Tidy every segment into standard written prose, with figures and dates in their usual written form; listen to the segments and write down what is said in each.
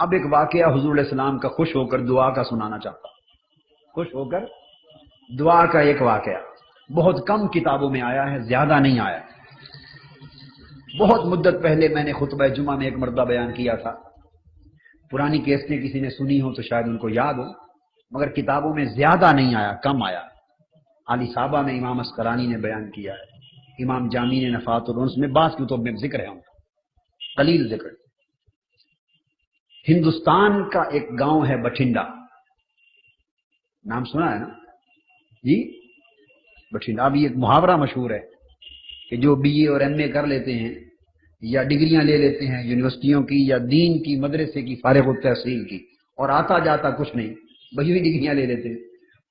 اب ایک واقعہ حضور علیہ السلام کا خوش ہو کر دعا کا سنانا چاہتا ہوں. خوش ہو کر دعا کا ایک واقعہ بہت کم کتابوں میں آیا ہے، زیادہ نہیں آیا. بہت مدت پہلے میں نے خطبہ جمعہ میں ایک مرتبہ بیان کیا تھا. پرانی کیسٹیں کسی نے سنی ہو تو شاید ان کو یاد ہو، مگر کتابوں میں زیادہ نہیں آیا، کم آیا. علی صحابہ میں امام عسقلانی نے بیان کیا ہے، امام جامی نے نفحات الانس میں، بعض کتب میں ذکر ہے ان کا، قلیل ذکر. ہندوستان کا ایک گاؤں ہے بٹھنڈا، نام سنا ہے نا جی؟ بٹھنڈا. اب یہ ایک محاورہ مشہور ہے کہ جو بی اے اور ایم اے کر لیتے ہیں یا ڈگریاں لے لیتے ہیں یونیورسٹیوں کی یا دین کی مدرسے کی فارغ التحصیل کی اور آتا جاتا کچھ نہیں، وہی ہوئی ڈگریاں لے لیتے ہیں،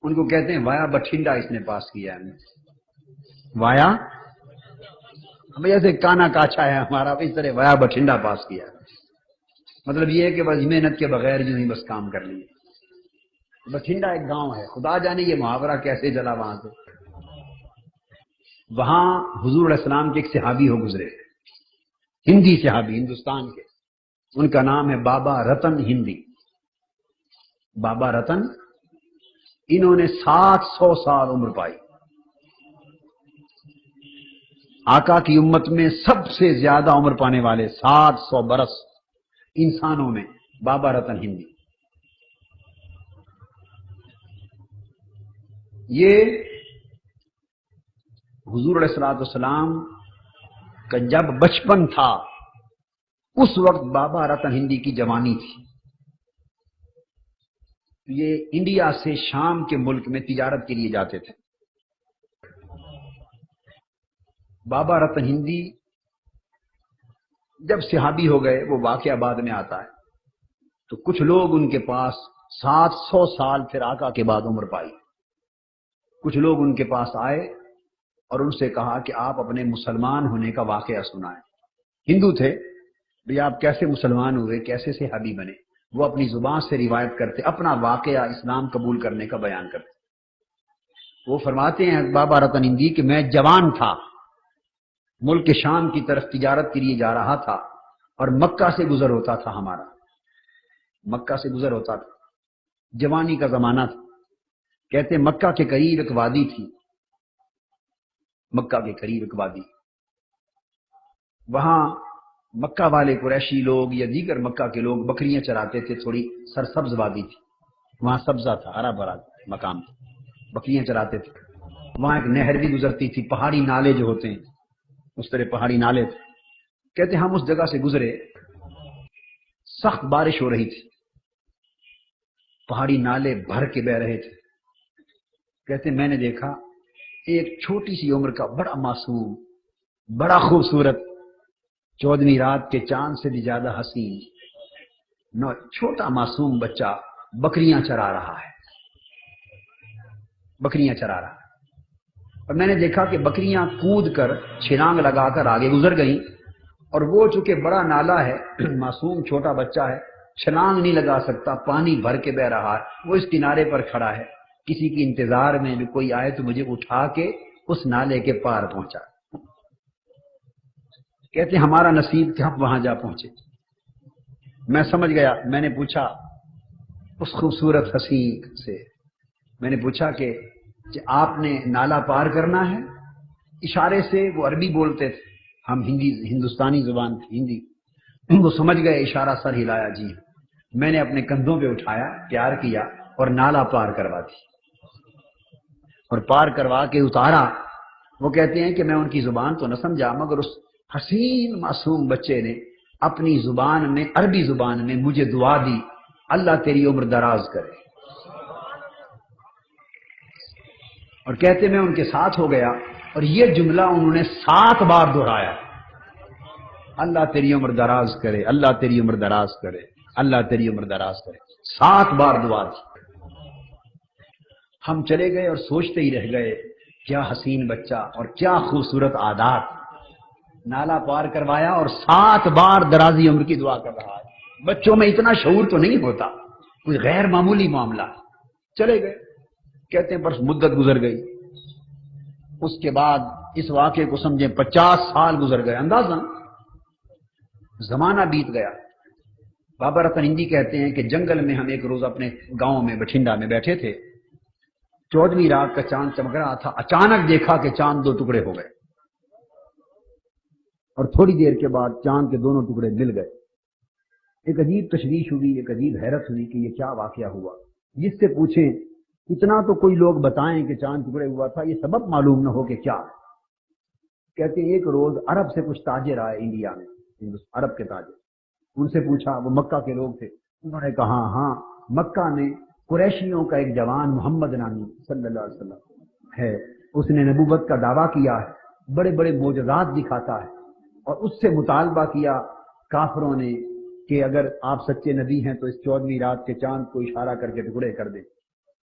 ان کو کہتے ہیں وایا بٹھنڈا اس نے پاس کیا ہے. وایا جیسے کانا کاچا ہے ہمارا، اس طرح وایا بٹھنڈا پاس کیا ہے. مطلب یہ ہے کہ بس محنت کے بغیر یوں ہی بس کام کر لیے. بٹھنڈا ایک گاؤں ہے، خدا جانے یہ محاورہ کیسے چلا وہاں سے. وہاں حضور علیہ السلام کے ایک صحابی ہو گزرے، ہندی صحابی، ہندوستان کے. ان کا نام ہے بابا رتن ہندی. بابا رتن، انہوں نے 700 سال عمر پائی. آقا کی امت میں سب سے زیادہ عمر پانے والے 700 برس انسانوں میں بابا رتن ہندی. یہ حضور علیہ الصلوۃ والسلام کا جب بچپن تھا اس وقت بابا رتن ہندی کی جوانی تھی. یہ انڈیا سے شام کے ملک میں تجارت کے لیے جاتے تھے. بابا رتن ہندی جب صحابی ہو گئے، وہ واقعہ بعد میں آتا ہے، تو کچھ لوگ ان کے پاس 700 سال پھر آقا کے بعد عمر پائی. کچھ لوگ ان کے پاس آئے اور ان سے کہا کہ آپ اپنے مسلمان ہونے کا واقعہ سنائیں. ہندو تھے، بھئی آپ کیسے مسلمان ہوئے، کیسے صحابی بنے. وہ اپنی زبان سے روایت کرتے، اپنا واقعہ اسلام قبول کرنے کا بیان کرتے. وہ فرماتے ہیں بابا رتن ہندی کہ میں جوان تھا، ملک شام کی طرف تجارت کے لیے جا رہا تھا اور مکہ سے گزر ہوتا تھا. ہمارا مکہ سے گزر ہوتا تھا، جوانی کا زمانہ تھا. کہتے ہیں مکہ کے قریب ایک وادی تھی، مکہ کے قریب ایک وادی. وہاں مکہ والے قریشی لوگ یا دیگر مکہ کے لوگ بکریاں چراتے تھے. تھوڑی سرسبز وادی تھی، وہاں سبزہ تھا، ہرا بھرا مقام تھا، بکریاں چراتے تھے. وہاں ایک نہر بھی گزرتی تھی، پہاڑی نالے جو ہوتے ہیں اس طرح پہاڑی نالے تھے. کہتے ہم اس جگہ سے گزرے، سخت بارش ہو رہی تھی، پہاڑی نالے بھر کے بہ رہے تھے. کہتے میں نے دیکھا ایک چھوٹی سی عمر کا بڑا معصوم، بڑا خوبصورت، 14ویں رات کے چاند سے بھی زیادہ حسین چھوٹا معصوم بچہ بکریاں چرا رہا ہے، بکریاں چرا رہا ہے. اور میں نے دیکھا کہ بکریاں کود کر چھلانگ لگا کر آگے گزر گئیں، اور وہ چونکہ بڑا نالا ہے، معصوم چھوٹا بچہ ہے، چھلانگ نہیں لگا سکتا، پانی بھر کے بہ رہا ہے. وہ اس کنارے پر کھڑا ہے، کسی کی انتظار میں بھی کوئی آئے تو مجھے اٹھا کے اس نالے کے پار پہنچا. کہتے ہمارا نصیب کہ ہم وہاں جا پہنچے. میں سمجھ گیا. میں نے پوچھا اس خوبصورت حسین سے، میں نے پوچھا کہ آپ نے نالا پار کرنا ہے؟ اشارے سے، وہ عربی بولتے تھے، ہم ہندوستانی زبان تھی ہندی. وہ سمجھ گئے، اشارہ سر ہلایا جی. میں نے اپنے کندھوں پہ اٹھایا، پیار کیا اور نالا پار کروا دی، اور پار کروا کے اتارا. وہ کہتے ہیں کہ میں ان کی زبان تو نہ سمجھا، مگر اس حسین معصوم بچے نے اپنی زبان میں، عربی زبان میں مجھے دعا دی، اللہ تیری عمر دراز کرے. اور کہتے میں ان کے ساتھ ہو گیا اور یہ جملہ انہوں نے 7 بار دہرایا، اللہ تیری عمر دراز کرے، اللہ تیری عمر دراز کرے، اللہ تیری عمر دراز کرے. 7 بار دعا دی. ہم چلے گئے اور سوچتے ہی رہ گئے، کیا حسین بچہ اور کیا خوبصورت عادات. نالا پار کروایا اور 7 بار درازی عمر کی دعا کر رہا ہے. بچوں میں اتنا شعور تو نہیں ہوتا، کوئی غیر معمولی معاملہ. چلے گئے. کہتے ہیں برس مدت گزر گئی. اس کے بعد اس واقعے کو سمجھیں 50 سال گزر گئے، اندازہ زمانہ بیت گیا. بابا رتن ہندی کہتے ہیں کہ جنگل میں ہم ایک روز اپنے گاؤں میں بٹھنڈا میں بیٹھے تھے، 14ویں رات کا چاند چمک رہا تھا، اچانک دیکھا کہ چاند 2 ٹکڑے ہو گئے، اور تھوڑی دیر کے بعد چاند کے دونوں ٹکڑے مل گئے۔ ایک عجیب تشویش ہوئی، ایک عجیب حیرت ہوئی کہ یہ کیا واقعہ ہوا۔ جس سے پوچھیں اتنا تو کوئی لوگ بتائیں کہ چاند ٹکڑے ہوا تھا، یہ سبب معلوم نہ ہو کہ کیا ہے۔ کہتے ہیں ایک روز عرب سے کچھ تاجر آئے انڈیا میں، عرب کے تاجر، ان سے پوچھا، وہ مکہ کے لوگ تھے، انہوں نے کہا ہاں مکہ میں قریشیوں کا ایک جوان محمد نامی صلی اللہ علیہ وسلم ہے، اس نے نبوت کا دعویٰ کیا ہے، بڑے بڑے معجزات دکھاتا ہے، اور اس سے مطالبہ کیا کافروں نے کہ اگر آپ سچے نبی ہیں تو اس 14ویں رات کے چاند کو اشارہ کر کے ٹکڑے کر دیں۔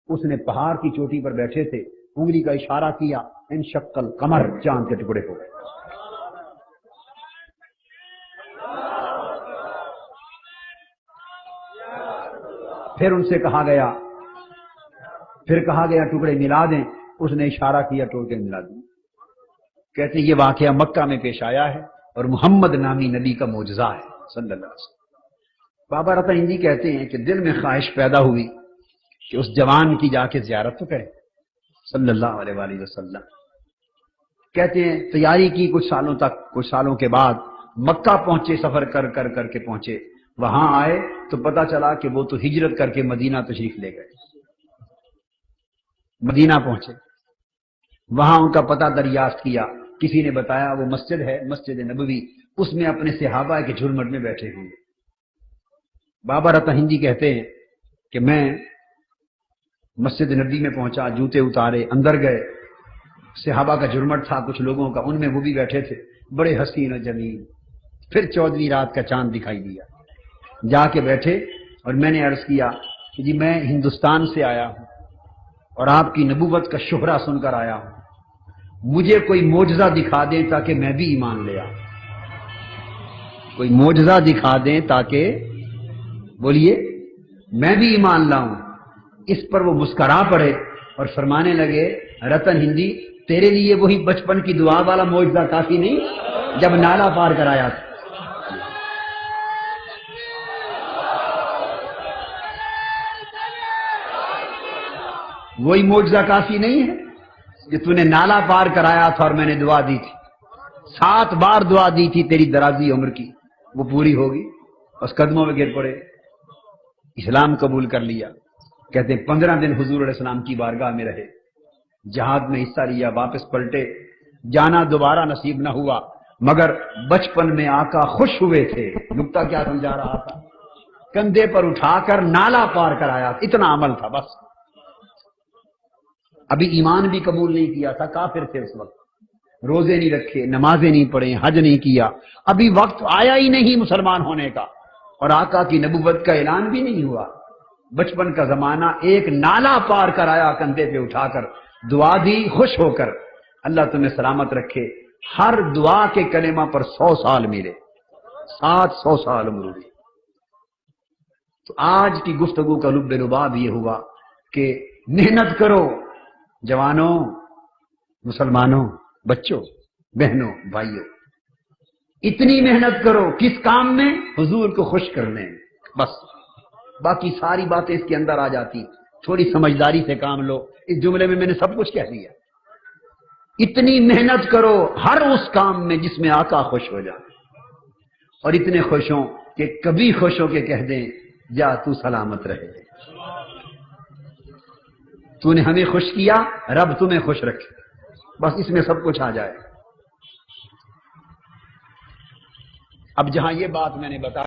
اس نے پہاڑ کی چوٹی پر بیٹھے تھے، انگلی کا اشارہ کیا، انشق القمر، چاند کے ٹکڑے ہو گئے۔ پھر ان سے کہا گیا ٹکڑے ملا دیں، اس نے اشارہ کیا، ٹوٹے ملا دیں۔ کہتے یہ واقعہ مکہ میں پیش آیا ہے اور محمد نامی نبی کا معجزہ ہے صلی اللہ علیہ وسلم۔ بابا رتن ہندی کہتے ہیں کہ دل میں خواہش پیدا ہوئی کہ اس جوان کی جا کے زیارت تو کریں صلی اللہ علیہ وآلہ وسلم۔ کہتے ہیں تیاری کی کچھ سالوں کے بعد مکہ پہنچے، سفر کر کے پہنچے، وہاں آئے تو پتا چلا کہ وہ تو ہجرت کر کے مدینہ تشریف لے گئے۔ مدینہ پہنچے، وہاں ان کا پتہ دریافت کیا، کسی نے بتایا وہ مسجد ہے، مسجد نبوی، اس میں اپنے صحابہ کے جھرمٹ میں بیٹھے ہوئے۔ بابا رتن ہندی کہتے ہیں کہ میں مسجد نبوی میں پہنچا، جوتے اتارے، اندر گئے، صحابہ کا جھرمٹ تھا کچھ لوگوں کا، ان میں وہ بھی بیٹھے تھے، بڑے حسین و جمیل۔ پھر 14ویں رات کا چاند دکھائی دیا، جا کے بیٹھے اور میں نے عرض کیا کہ جی میں ہندوستان سے آیا ہوں اور آپ کی نبوت کا شہرہ سن کر آیا ہوں، مجھے کوئی معجزہ دکھا دیں تاکہ میں بھی ایمان لے آؤں، کوئی معجزہ دکھا دیں تاکہ بولیے میں بھی ایمان لاؤں۔ اس پر وہ مسکرا پڑے اور فرمانے لگے، رتن ہندی تیرے لیے وہی بچپن کی دعا والا معجزہ کافی نہیں جب نالا پار کرایا تھا؟ وہی معجزہ کافی نہیں ہے کہ تو نے نالا پار کرایا تھا اور میں نے دعا دی تھی، 7 بار دعا دی تھی تیری درازی عمر کی، وہ پوری ہوگی۔ بس قدموں میں گر پڑے، اسلام قبول کر لیا۔ کہتے ہیں 15 دن حضور علیہ السلام کی بارگاہ میں رہے، جہاد میں حصہ لیا، واپس پلٹے، جانا دوبارہ نصیب نہ ہوا، مگر بچپن میں آقا خوش ہوئے تھے۔ نکتہ کیا سمجھا رہا تھا؟ کندھے پر اٹھا کر نالا پار کرایا، اتنا عمل تھا بس۔ ابھی ایمان بھی قبول نہیں کیا تھا، کافر تھے اس وقت، روزے نہیں رکھے، نمازیں نہیں پڑھیں، حج نہیں کیا، ابھی وقت آیا ہی نہیں مسلمان ہونے کا، اور آقا کی نبوت کا اعلان بھی نہیں ہوا۔ بچپن کا زمانہ، ایک نالا پار کرایا کندھے پہ اٹھا کر، دعا دی، خوش ہو کر، اللہ تمہیں سلامت رکھے۔ ہر دعا کے کلمہ پر 100 سال ملے، 700 سال عمر ہوئی۔ تو آج کی گفتگو کا لب لباب یہ ہوا کہ محنت کرو جوانوں، مسلمانوں، بچوں، بہنوں، بھائیوں، اتنی محنت کرو کس کام میں؟ حضور کو خوش کرنے میں، بس باقی ساری باتیں اس کے اندر آ جاتی۔ تھوڑی سمجھداری سے کام لو، اس جملے میں نے سب کچھ کہہ دیا۔ اتنی محنت کرو ہر اس کام میں جس میں آقا خوش ہو جائے، اور اتنے خوش ہوں کہ کبھی خوش ہو کے کہہ دیں جا تو سلامت رہے، تو نے ہمیں خوش کیا، رب تمہیں خوش رکھے، بس اس میں سب کچھ آ جائے۔ اب جہاں یہ بات میں نے بتایا